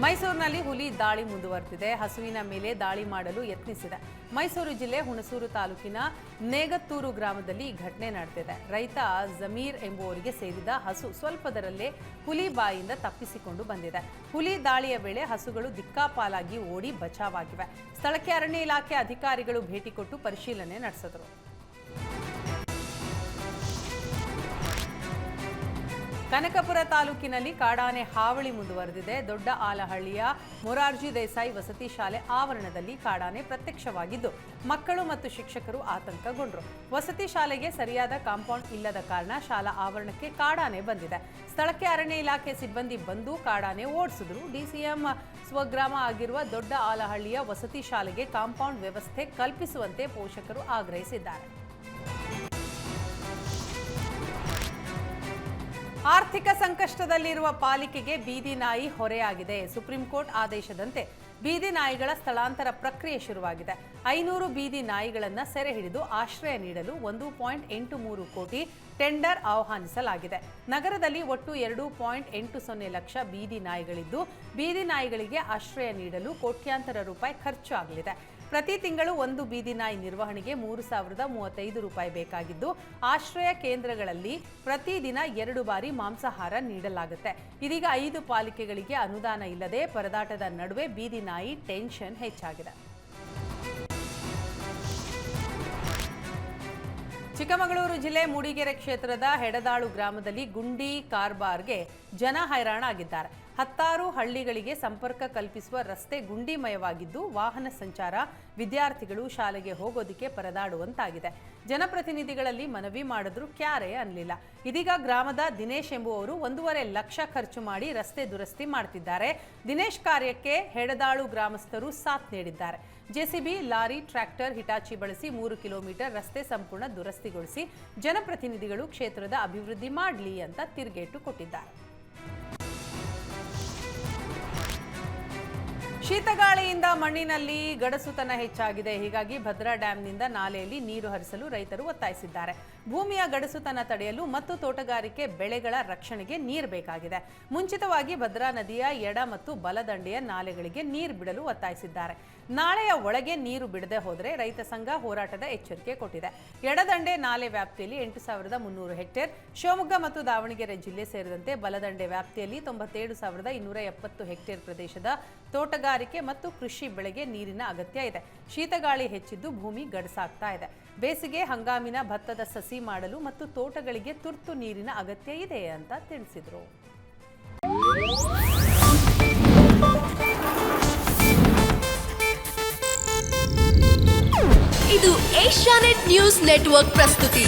ಮೈಸೂರಿನಲ್ಲಿ ಹುಲಿ ದಾಳಿ ಮುಂದುವರೆದಿದೆ. ಹಸುವಿನ ಮೇಲೆ ದಾಳಿ ಮಾಡಲು ಯತ್ನಿಸಿದೆ. ಮೈಸೂರು ಜಿಲ್ಲೆ ಹುಣಸೂರು ತಾಲೂಕಿನ ನೇಗತ್ತೂರು ಗ್ರಾಮದಲ್ಲಿ ಈ ಘಟನೆ ನಡೆದಿದೆ. ರೈತ ಜಮೀರ್ ಎಂಬುವರಿಗೆ ಸೇರಿದ ಹಸು ಸ್ವಲ್ಪದರಲ್ಲೇ ಹುಲಿ ಬಾಯಿಂದ ತಪ್ಪಿಸಿಕೊಂಡು ಬಂದಿದೆ. ಹುಲಿ ದಾಳಿಯ ವೇಳೆ ಹಸುಗಳು ದಿಕ್ಕಾಪಾಲಾಗಿ ಓಡಿ ಬಚಾವಾಗಿವೆ. ಸ್ಥಳಕ್ಕೆ ಅರಣ್ಯ ಇಲಾಖೆ ಅಧಿಕಾರಿಗಳು ಭೇಟಿ ಕೊಟ್ಟು ಪರಿಶೀಲನೆ ನಡೆಸಿದರು. ಕನಕಪುರ ತಾಲೂಕಿನಲ್ಲಿ ಕಾಡಾನೆ ಹಾವಳಿ ಮುಂದುವರೆದಿದೆ. ದೊಡ್ಡ ಆಲಹಳ್ಳಿಯ ಮೊರಾರ್ಜಿ ದೇಸಾಯಿ ವಸತಿ ಶಾಲೆ ಆವರಣದಲ್ಲಿ ಕಾಡಾನೆ ಪ್ರತ್ಯಕ್ಷವಾಗಿದ್ದು ಮಕ್ಕಳು ಮತ್ತು ಶಿಕ್ಷಕರು ಆತಂಕಗೊಂಡರು. ವಸತಿ ಶಾಲೆಗೆ ಸರಿಯಾದ ಕಾಂಪೌಂಡ್ ಇಲ್ಲದ ಕಾರಣ ಶಾಲಾ ಆವರಣಕ್ಕೆ ಕಾಡಾನೆ ಬಂದಿದೆ. ಸ್ಥಳಕ್ಕೆ ಅರಣ್ಯ ಇಲಾಖೆ ಸಿಬ್ಬಂದಿ ಬಂದು ಕಾಡಾನೆ ಓಡಿಸಿದ್ರು. ಡಿಸಿಎಂ ಸ್ವಗ್ರಾಮ ಆಗಿರುವ ದೊಡ್ಡ ಆಲಹಳ್ಳಿಯ ವಸತಿ ಶಾಲೆಗೆ ಕಾಂಪೌಂಡ್ ವ್ಯವಸ್ಥೆ ಕಲ್ಪಿಸುವಂತೆ ಪೋಷಕರು ಆಗ್ರಹಿಸಿದ್ದಾರೆ. ಆರ್ಥಿಕ ಸಂಕಷ್ಟದಲ್ಲಿರುವ ಪಾಲಿಕೆಗೆ ಬೀದಿ ನಾಯಿ ಹೊರೆಯಾಗಿದೆ. ಸುಪ್ರೀಂ ಕೋರ್ಟ್ ಆದೇಶದಂತೆ ಬೀದಿ ನಾಯಿಗಳ ಸ್ಥಳಾಂತರ ಪ್ರಕ್ರಿಯೆ ಶುರುವಾಗಿದೆ. 500 ಬೀದಿ ನಾಯಿಗಳನ್ನು ಸೆರೆ ಹಿಡಿದು ಆಶ್ರಯ ನೀಡಲು 1.83 ಕೋಟಿ ಟೆಂಡರ್ ಆಹ್ವಾನಿಸಲಾಗಿದೆ. ನಗರದಲ್ಲಿ ಒಟ್ಟು 2.80 ಲಕ್ಷ ಬೀದಿ ನಾಯಿಗಳಿದ್ದು ಬೀದಿ ನಾಯಿಗಳಿಗೆ ಆಶ್ರಯ ನೀಡಲು ಕೋಟ್ಯಾಂತರ ರೂಪಾಯಿ ಖರ್ಚು ಆಗಲಿದೆ. ಪ್ರತಿ ತಿಂಗಳು ಒಂದು ಬೀದಿ ನಾಯಿ ನಿರ್ವಹಣೆಗೆ 3,035 ರೂಪಾಯಿ ಬೇಕಾಗಿದ್ದು ಆಶ್ರಯ ಕೇಂದ್ರಗಳಲ್ಲಿ ಪ್ರತಿದಿನ 2 ಬಾರಿ ಮಾಂಸಾಹಾರ ನೀಡಲಾಗುತ್ತೆ. ಇದೀಗ 5 ಪಾಲಿಕೆಗಳಿಗೆ ಅನುದಾನ ಇಲ್ಲದೆ ಪರದಾಟದ ನಡುವೆ ಬೀದಿ ನಾಯಿ ಟೆನ್ಷನ್ ಹೆಚ್ಚಾಗಿದೆ. ಚಿಕ್ಕಮಗಳೂರು ಜಿಲ್ಲೆ ಮೂಡಿಗೆರೆ ಕ್ಷೇತ್ರದ ಹೆಡದಾಳು ಗ್ರಾಮದಲ್ಲಿ ಗುಂಡಿ ಕಾರ್ಬಾರ್ಗೆ ಜನ ಹೈರಾಣ ಆಗಿದ್ದಾರೆ. 10 ಹಳ್ಳಿಗಳಿಗೆ ಸಂಪರ್ಕ ಕಲ್ಪಿಸುವ ರಸ್ತೆ ಗುಂಡಿಮಯವಾಗಿದ್ದು ವಾಹನ ಸಂಚಾರ, ವಿದ್ಯಾರ್ಥಿಗಳು ಶಾಲೆಗೆ ಹೋಗೋದಕ್ಕೆ ಪರದಾಡುವಂತಾಗಿದೆ. ಜನಪ್ರತಿನಿಧಿಗಳಲ್ಲಿ ಮನವಿ ಮಾಡಿದ್ರೂ ಕ್ಯಾರೆ ಅನ್ನಲಿಲ್ಲ. ಇದೀಗ ಗ್ರಾಮದ ದಿನೇಶ್ ಎಂಬುವವರು 1.5 ಲಕ್ಷ ಖರ್ಚು ಮಾಡಿ ರಸ್ತೆ ದುರಸ್ತಿ ಮಾಡ್ತಿದ್ದಾರೆ. ದಿನೇಶ್ ಕಾರ್ಯಕ್ಕೆ ಹೆಡದಾಳು ಗ್ರಾಮಸ್ಥರು ಸಾಥ್ ನೀಡಿದ್ದಾರೆ. ಜೆಸಿಬಿ, ಲಾರಿ, ಟ್ರ್ಯಾಕ್ಟರ್, ಹಿಟಾಚಿ ಬಳಸಿ 3 ಕಿಲೋಮೀಟರ್ ರಸ್ತೆ ಸಂಪೂರ್ಣ ದುರಸ್ತಿಗೊಳಿಸಿ ಜನಪ್ರತಿನಿಧಿಗಳು ಕ್ಷೇತ್ರದ ಅಭಿವೃದ್ಧಿ ಮಾಡಲಿ ಅಂತ ತಿರುಗೇಟು ಕೊಟ್ಟಿದ್ದಾರೆ. ಶೀತಗಾಳಿಯಿಂದ ಮಣ್ಣಿನಲ್ಲಿ ಗಡಸುತನ ಹೆಚ್ಚಾಗಿದೆ. ಹೀಗಾಗಿ ಭದ್ರಾ ಡ್ಯಾಂನಿಂದ ನಾಲೆಯಲ್ಲಿ ನೀರು ಹರಿಸಲು ರೈತರು ಒತ್ತಾಯಿಸಿದ್ದಾರೆ. ಭೂಮಿಯ ಗಡಸುತನ ತಡೆಯಲು ಮತ್ತು ತೋಟಗಾರಿಕೆ ಬೆಳೆಗಳ ರಕ್ಷಣೆಗೆ ನೀರು ಬೇಕಾಗಿದೆ. ಮುಂಚಿತವಾಗಿ ಭದ್ರಾ ನದಿಯ ಎಡ ಮತ್ತು ಬಲದಂಡೆಯ ನಾಲೆಗಳಿಗೆ ನೀರು ಬಿಡಲು ಒತ್ತಾಯಿಸಿದ್ದಾರೆ. ನಾಳೆಯ ಒಳಗೆ ನೀರು ಬಿಡದೆ ಹೋದರೆ ರೈತ ಸಂಘ ಹೋರಾಟದ ಎಚ್ಚರಿಕೆ ಕೊಟ್ಟಿದೆ. ಎಡದಂಡೆ ನಾಲೆ ವ್ಯಾಪ್ತಿಯಲ್ಲಿ 8,300 ಹೆಕ್ಟೇರ್, ಶಿವಮೊಗ್ಗ ಮತ್ತು ದಾವಣಗೆರೆ ಜಿಲ್ಲೆ ಸೇರಿದಂತೆ ಬಲದಂಡೆ ವ್ಯಾಪ್ತಿಯಲ್ಲಿ 97,270 ಹೆಕ್ಟೇರ್ ಪ್ರದೇಶದ ತೋಟಗಾರಿಕೆ ಮತ್ತು ಕೃಷಿ ಬೆಳೆಗೆ ನೀರಿನ ಅಗತ್ಯ ಇದೆ. ಶೀತಗಾಳಿ ಹೆಚ್ಚಿದ್ದು ಭೂಮಿ ಗಡಸಾಗ್ತಾ ಇದೆ. ಬೇಸಿಗೆ ಹಂಗಾಮಿನ ಭತ್ತದ ಸಸಿ ಮಾಡಲು ಮತ್ತು ತೋಟಗಳಿಗೆ ತುರ್ತು ನೀರಿನ ಅಗತ್ಯ ಇದೆ ಅಂತ ತಿಳಿಸಿದರು. ಇದು ಏಷ್ಯಾನೆಟ್ ನ್ಯೂಸ್ ನೆಟ್ವರ್ಕ್ ಪ್ರಸ್ತುತಿ.